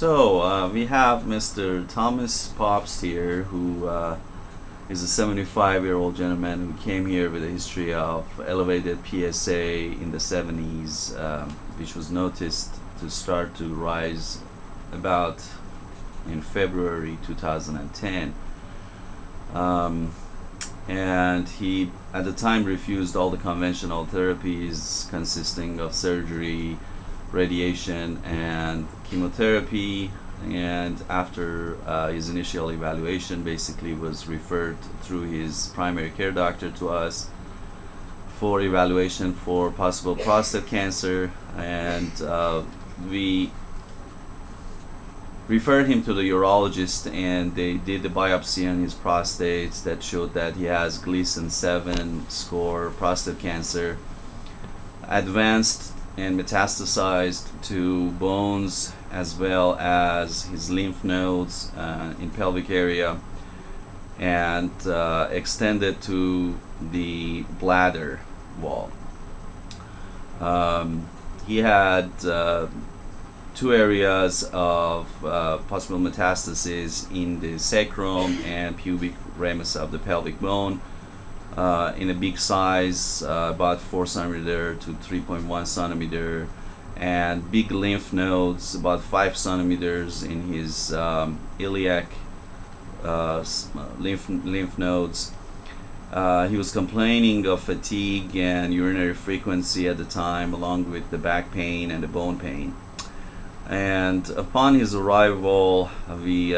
We have Mr. Thomas Pops here, who is a 75-year-old gentleman who came here with a history of elevated PSA in the 70s, which was noticed to start to rise about in February 2010. And he at the time refused all the conventional therapies consisting of surgery, radiation, and chemotherapy, and after his initial evaluation basically was referred through his primary care doctor to us for evaluation for possible prostate cancer, and we referred him to the urologist, and they did the biopsy on his prostate that showed that he has Gleason 7 score prostate cancer, advanced and metastasized to bones as well as his lymph nodes in pelvic area, and extended to the bladder wall. He had two areas of possible metastasis in the sacrum and pubic ramus of the pelvic bone, in a big size, about 4 centimeter to 3.1 centimeter, and big lymph nodes about 5 centimeters in his iliac lymph nodes. He was complaining of fatigue and urinary frequency at the time, along with the back pain and the bone pain. And upon his arrival, we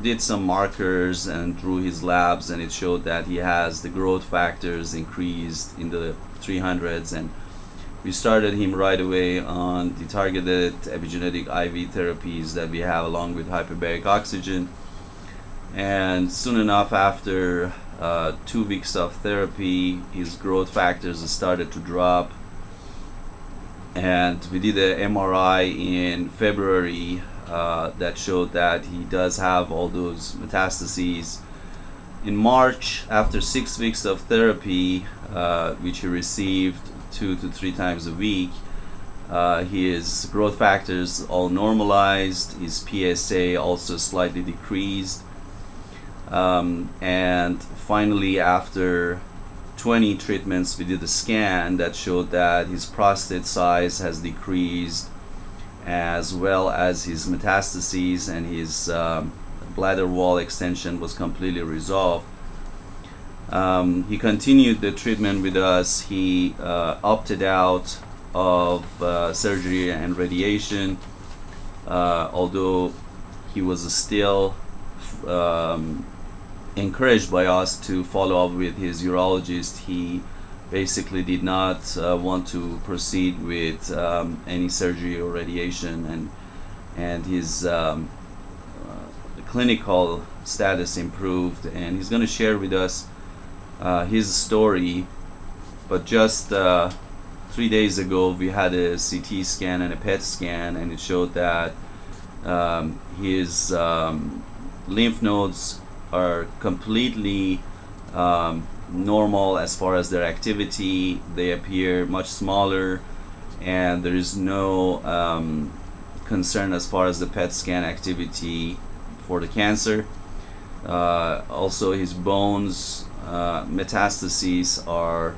did some markers and drew his labs, and it showed that he has the growth factors increased in the 300s, and we started him right away on the targeted epigenetic IV therapies that we have along with hyperbaric oxygen. And soon enough, after 2 weeks of therapy, his growth factors started to drop, and we did an MRI in February that showed that he does have all those metastases. In March, after 6 weeks of therapy, which he received 2 to 3 times a week, his growth factors all normalized, his PSA also slightly decreased, and finally, after 20 treatments, we did a scan that showed that his prostate size has decreased, as well as his metastases, and his bladder wall extension was completely resolved. He continued the treatment with us. He opted out of surgery and radiation, although he was still encouraged by us to follow up with his urologist. He basically did not want to proceed with any surgery or radiation, and his clinical status improved, and he's going to share with us his story. But just 3 days ago we had a CT scan and a PET scan, and it showed that his lymph nodes are completely normal as far as their activity. They appear much smaller, and there is no concern as far as the PET scan activity for the cancer. Also, his bones metastases are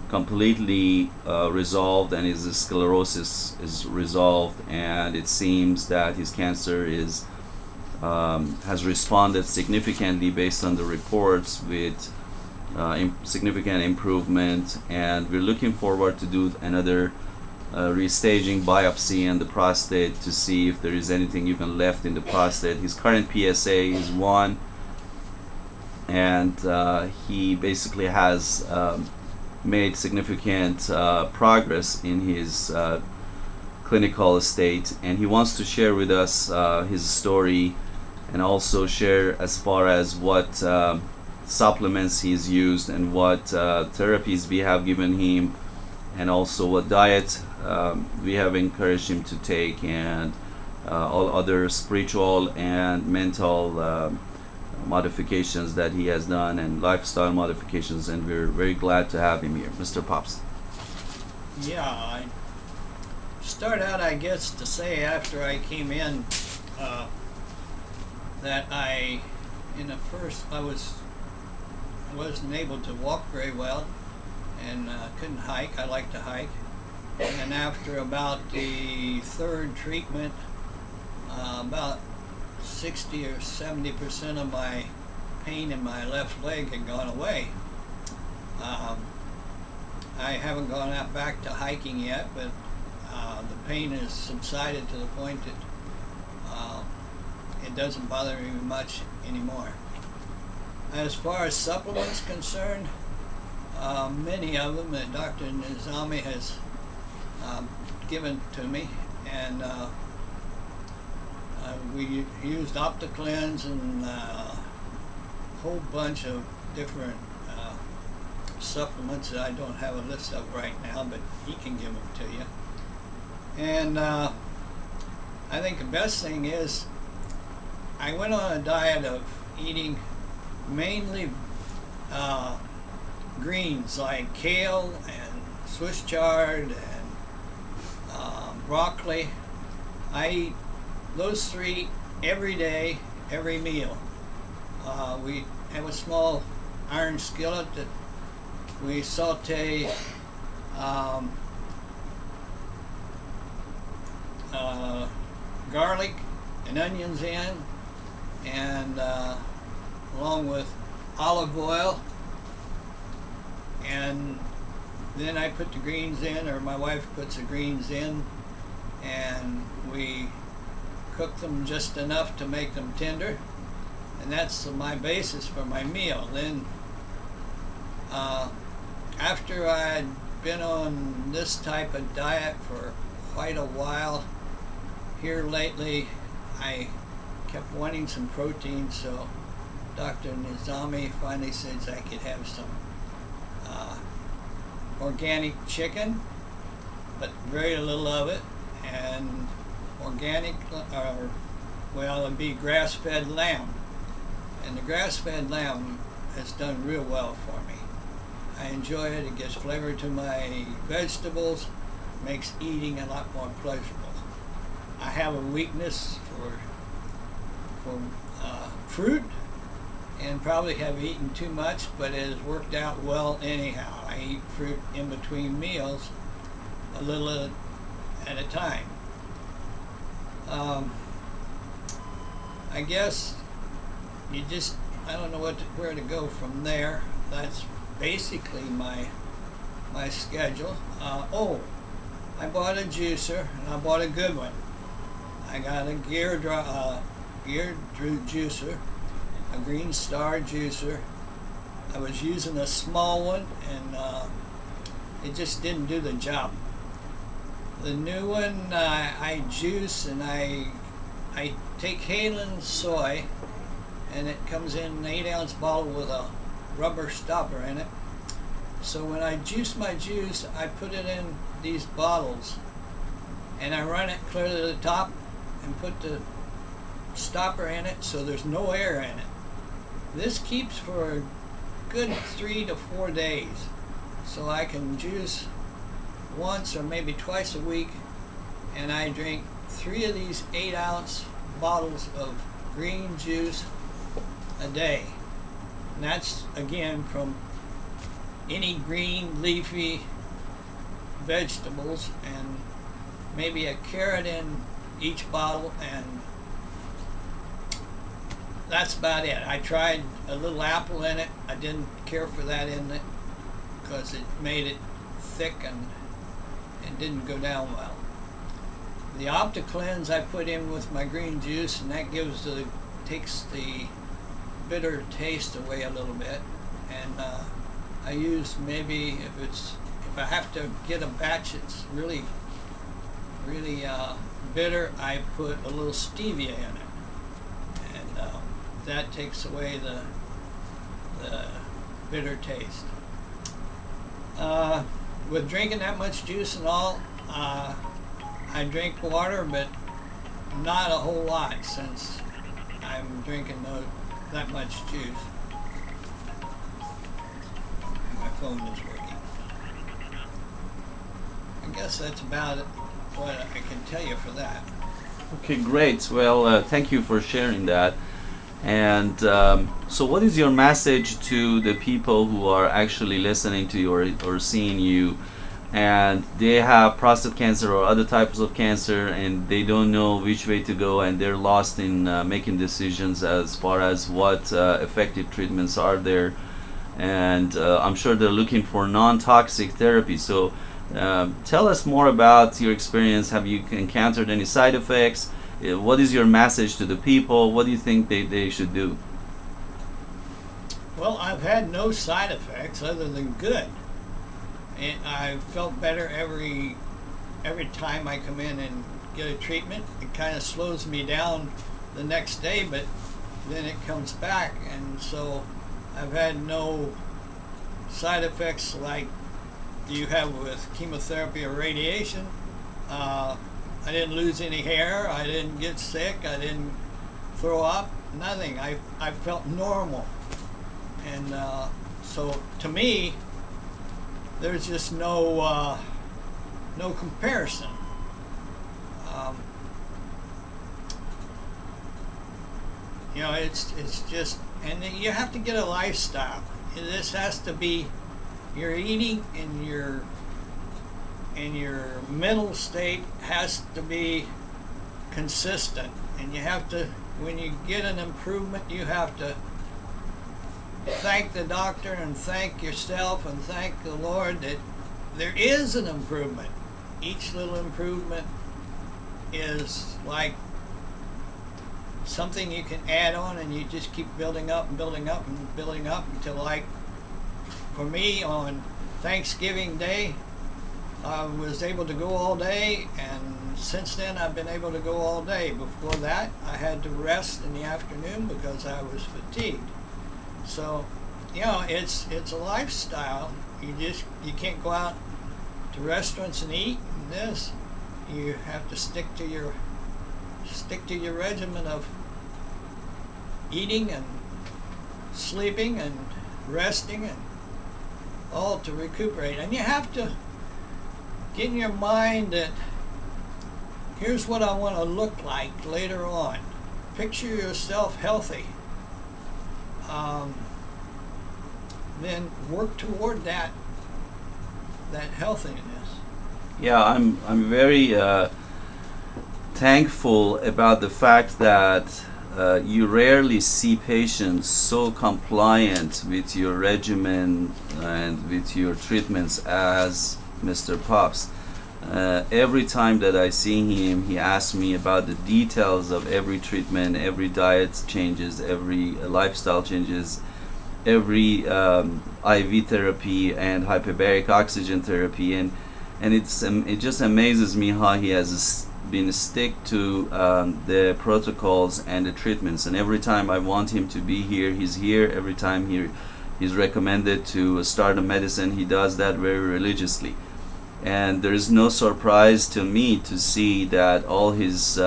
completely resolved, and his sclerosis is resolved, and it seems that his cancer is has responded significantly based on the reports, with significant improvement, and we're looking forward to do another restaging biopsy in the prostate to see if there is anything even left in the prostate. His current PSA is 1, and he basically has made significant progress in his clinical state, and he wants to share with us his story, and also share as far as what supplements he's used and what therapies we have given him, and also what diet we have encouraged him to take, and all other spiritual and mental modifications that he has done, and lifestyle modifications, and we're very glad to have him here. Mr. Pops. Yeah, I start out, I guess, to say after I came in that in the first, I wasn't able to walk very well, and couldn't hike. I like to hike. And after about the third treatment, about 60 or 70% of my pain in my left leg had gone away. I haven't gone out back to hiking yet, but the pain has subsided to the point that it doesn't bother me much anymore. As far as supplements concerned, many of them that Dr. Nizami has given to me, and we used OptiCleanse and a whole bunch of different supplements that I don't have a list of right now, but he can give them to you. And I think the best thing is I went on a diet of eating mainly greens like kale and Swiss chard and broccoli. I eat those three every day, every meal. We have a small iron skillet that we saute garlic and onions in, and along with olive oil, and then I put the greens in, or my wife puts the greens in, and we cook them just enough to make them tender, and that's my basis for my meal. Then after I'd been on this type of diet for quite a while, here lately I kept wanting some protein, so Dr. Nizami finally says I could have some organic chicken, but very little of it, and organic, or well, it'd be grass-fed lamb. And the grass-fed lamb has done real well for me. I enjoy it. It gives flavor to my vegetables, makes eating a lot more pleasurable. I have a weakness for fruit, and probably have eaten too much, but it has worked out well anyhow. I eat fruit in between meals, a little at a time. I guess you just, I don't know where to go from there. That's basically my schedule. Oh, I bought a juicer, and I bought a good one. I got a geared juicer, a Green Star juicer. I was using a small one, and it just didn't do the job. The new one, I juice, and I take Halen soy, and it comes in an 8-ounce bottle with a rubber stopper in it. So when I juice my juice, I put it in these bottles, and I run it clear to the top and put the stopper in it so there's no air in it. This keeps for a good 3 to 4 days, so I can juice once or maybe twice a week, and I drink 3 of these 8-ounce bottles of green juice a day. And that's again from any green leafy vegetables, and maybe a carrot in each bottle, and that's about it. I tried a little apple in it. I didn't care for that in it because it made it thick and it didn't go down well. The OptiCleanse I put in with my green juice, and that takes the bitter taste away a little bit. And I use, maybe if I have to get a batch that's really bitter, I put a little stevia in it, and that takes away the bitter taste. With drinking that much juice and all, I drink water, but not a whole lot, since I'm drinking that much juice. My phone is working. I guess that's about it, what I can tell you for that. Okay, great. Well, thank you for sharing that. And so, what is your message to the people who are actually listening to you or seeing you, and they have prostate cancer or other types of cancer, and they don't know which way to go, and they're lost in making decisions as far as what effective treatments are there, and I'm sure they're looking for non-toxic therapy. So, tell us more about your experience. Have you encountered any side effects? What is your message to the people? What do you think they should do? Well, I've had no side effects other than good. And I felt better every time I come in and get a treatment. It kind of slows me down the next day, but then it comes back. And so I've had no side effects like you have with chemotherapy or radiation. I didn't lose any hair. I didn't get sick. I didn't throw up. Nothing. I felt normal. And so to me, there's just no comparison. You know, it's just, and you have to get a lifestyle. This has to be your eating and your mental state has to be consistent, and you have to, when you get an improvement, you have to thank the doctor and thank yourself and thank the Lord that there is an improvement. Each little improvement is like something you can add on, and you just keep building up and building up and building up until, like for me, on Thanksgiving Day, I was able to go all day, and since then I've been able to go all day. Before that, I had to rest in the afternoon because I was fatigued. So, you know, it's a lifestyle. You can't go out to restaurants and eat and this. You have to stick to your regimen of eating and sleeping and resting and all to recuperate. And you have to get in your mind that here's what I want to look like later on. Picture yourself healthy. Then work toward that healthiness. Yeah, I'm very thankful about the fact that you rarely see patients so compliant with your regimen and with your treatments as Mr. Pops. Every time that I see him, he asks me about the details of every treatment, every diet changes, every lifestyle changes, every IV therapy and hyperbaric oxygen therapy, and it just amazes me how he has been stick to the protocols and the treatments. And every time I want him to be here, he's here. Every time he's recommended to start a medicine, he does that very religiously. And there is no surprise to me to see that all his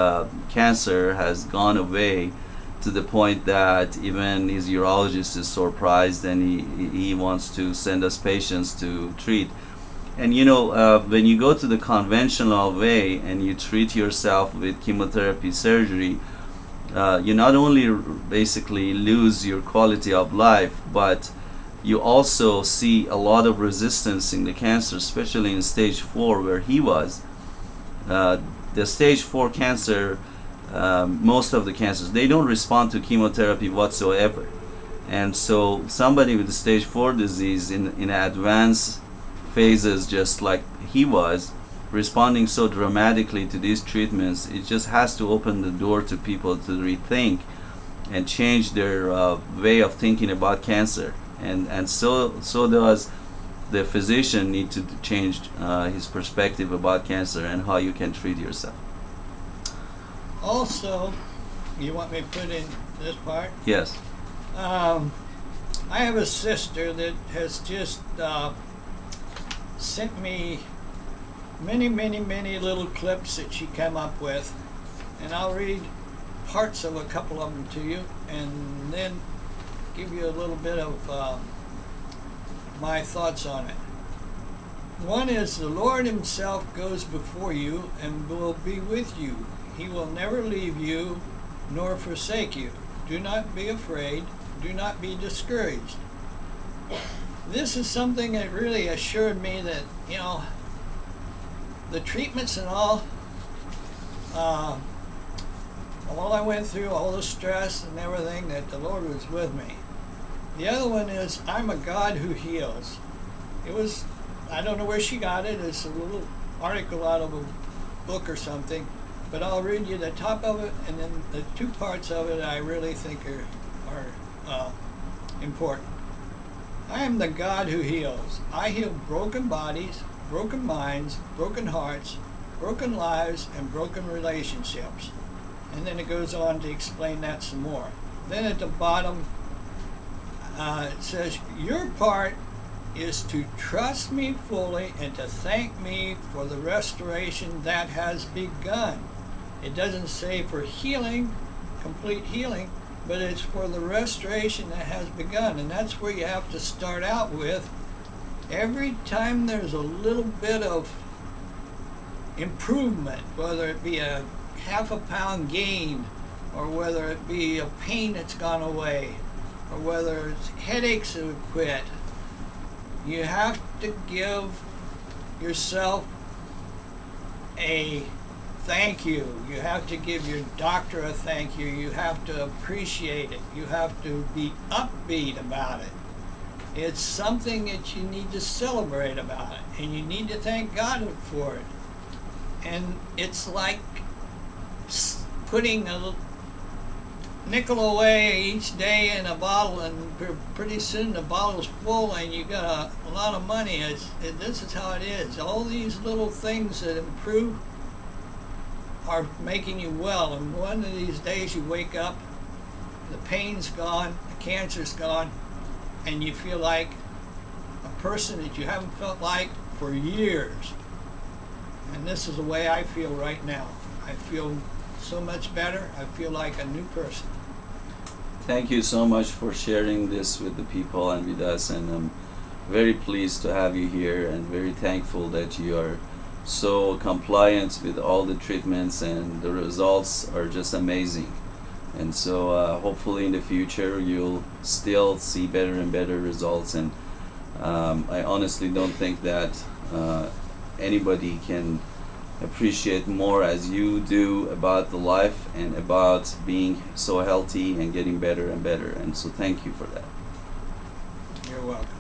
cancer has gone away, to the point that even his urologist is surprised, and he wants to send us patients to treat. And you know, when you go to the conventional way and you treat yourself with chemotherapy surgery, you not only basically lose your quality of life, but you also see a lot of resistance in the cancer, especially in stage 4 where he was. The stage 4 cancer, most of the cancers, they don't respond to chemotherapy whatsoever. And so somebody with the stage 4 disease in advanced phases, just like he was, responding so dramatically to these treatments, it just has to open the door to people to rethink and change their way of thinking about cancer. And so does the physician need to change his perspective about cancer and how you can treat yourself. Also, you want me to put in this part? Yes. I have a sister that has just sent me many little clips that she came up with, and I'll read parts of a couple of them to you, and then give you a little bit of my thoughts on it. One is, the Lord himself goes before you and will be with you. He will never leave you nor forsake you. Do not be afraid. Do not be discouraged. This is something that really assured me that, you know, the treatments and all I went through, all the stress and everything, that the Lord was with me. The other one is, I'm a God who heals. It was, I don't know where she got it. It's a little article out of a book or something, but I'll read you the top of it, and then the two parts of it I really think are important. I am the God who heals. I heal broken bodies, broken minds, broken hearts, broken lives, and broken relationships. And then it goes on to explain that some more. Then at the bottom, it says, your part is to trust me fully and to thank me for the restoration that has begun. It doesn't say for healing, complete healing, but it's for the restoration that has begun. And that's where you have to start out with. Every time there's a little bit of improvement, whether it be a half a pound gain, or whether it be a pain that's gone away, or whether it's headaches that have quit, you have to give yourself a thank you. You have to give your doctor a thank you. You have to appreciate it. You have to be upbeat about it. It's something that you need to celebrate about it, and you need to thank God for it. And it's like putting a nickel away each day in a bottle, and pretty soon the bottle's full and you got a lot of money. This is how it is. All these little things that improve are making you well, and one of these days you wake up, the pain's gone, the cancer's gone, and you feel like a person that you haven't felt like for years. And this is the way I feel right now. I feel so much better. I feel like a new person. Thank you so much for sharing this with the people and with us, and I'm very pleased to have you here and very thankful that you are so compliant with all the treatments, and the results are just amazing. And so hopefully in the future you'll still see better and better results, and I honestly don't think that anybody can appreciate more as you do about the life and about being so healthy and getting better and better. And so thank you for that. You're welcome.